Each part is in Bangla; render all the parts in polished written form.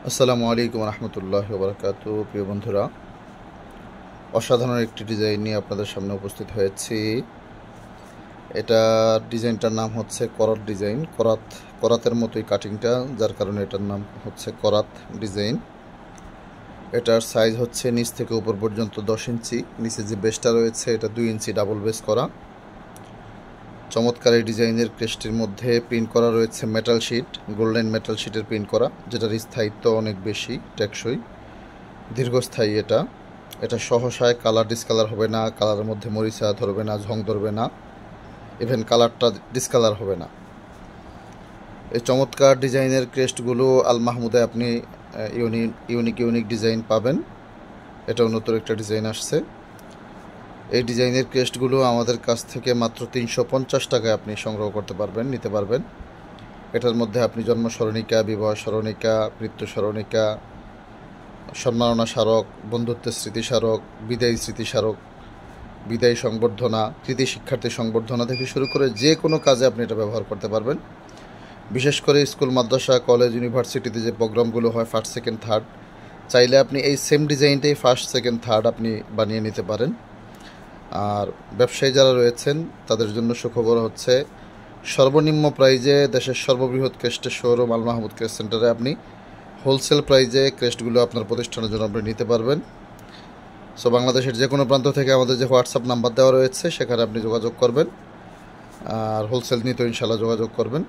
আসসালামু আলাইকুম রহমতুল্লাহি ওয়া বারাকাতুহু। প্রিয় বন্ধুরা, অসাধারণ একটি ডিজাইন নিয়ে আপনাদের সামনে উপস্থিত হয়েছি। এটা ডিজাইনটার নাম হচ্ছে করাত ডিজাইন। করাতের মতোই কাটিংটা, যার কারণে এটার নাম হচ্ছে করাত ডিজাইন। এটার সাইজ হচ্ছে নিচ থেকে উপর পর্যন্ত 10 ইঞ্চি। নিচে যে বেসটা রয়েছে এটা 2 ইঞ্চি ডাবল বেস করা। চমৎকার এই ডিজাইনের ক্রেস্টের মধ্যে প্রিন্ট করা রয়েছে মেটাল শিট, গোল্ডেন মেটাল শিটের প্রিন্ট করা, যেটার স্থায়িত্ব অনেক বেশি, টেকসই, দীর্ঘস্থায়ী। এটা সহসায় কালার ডিসকালার হবে না, কালারের মধ্যে মরিচা ধরবে না, ঝং ধরবে না, ইভেন কালারটা ডিসকালার হবে না। এই চমৎকার ডিজাইনের ক্রেস্টগুলো আল মাহমুদে আপনি ইউনিক ডিজাইন পাবেন। এটাও নতুন একটা ডিজাইন আসছে। এই ডিজাইনের ক্রেস্টগুলো আমাদের কাছ থেকে মাত্র 350 টাকায় আপনি সংগ্রহ করতে পারবেন, নিতে পারবেন। এটার মধ্যে আপনি জন্ম স্মরণিকা, বিবাহ স্মরণিকা, মৃত্যু স্মরণিকা, সম্মাননা স্মারক, বন্ধুত্বের স্মৃতি স্মারক, বিদায়ী স্মৃতি স্মারক, বিদায়ী সংবর্ধনা, কৃতি শিক্ষার্থী সংবর্ধনা থেকে শুরু করে যে কোনো কাজে আপনি এটা ব্যবহার করতে পারবেন। বিশেষ করে স্কুল, মাদ্রাসা, কলেজ, ইউনিভার্সিটিতে যে প্রোগ্রামগুলো হয় ফার্স্ট, সেকেন্ড, থার্ড, চাইলে আপনি এই সেম ডিজাইনটাই ফার্স্ট, সেকেন্ড, থার্ড আপনি বানিয়ে নিতে পারেন। আর ব্যবসায়ী যারা রয়েছেন তাদের জন্য সুখবর হচ্ছে, সর্বনিম্ন প্রাইজে দেশের সর্ববৃহৎ ক্রেস্টের শোরুম আল মাহমুদ ক্রেস্ট সেন্টারে আপনি হোলসেল প্রাইজে ক্রেস্টগুলো আপনার প্রতিষ্ঠানের জন্য আপনি নিতে পারবেন। সো বাংলাদেশের যে কোনো প্রান্ত থেকে আমাদের যে হোয়াটসঅ্যাপ নাম্বার দেওয়া রয়েছে সেখানে আপনি যোগাযোগ করবেন, আর হোলসেল নিতে ইনশাল্লাহ যোগাযোগ করবেন।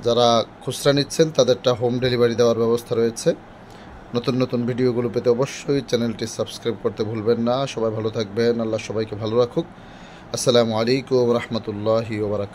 যারা খুচরা নিচ্ছেন তাদেরটা হোম ডেলিভারি দেওয়ার ব্যবস্থা রয়েছে। নতুন ভিডিওগুলো পেতে অবশ্যই চ্যানেলটি সাবস্ক্রাইব করতে ভুলবেন না। সবাই ভালো থাকবেন, আল্লাহ সবাইকে ভালো রাখুক। আসসালামু আলাইকুম রহমতুল্লাহি ওয়া বারাকাতুহু।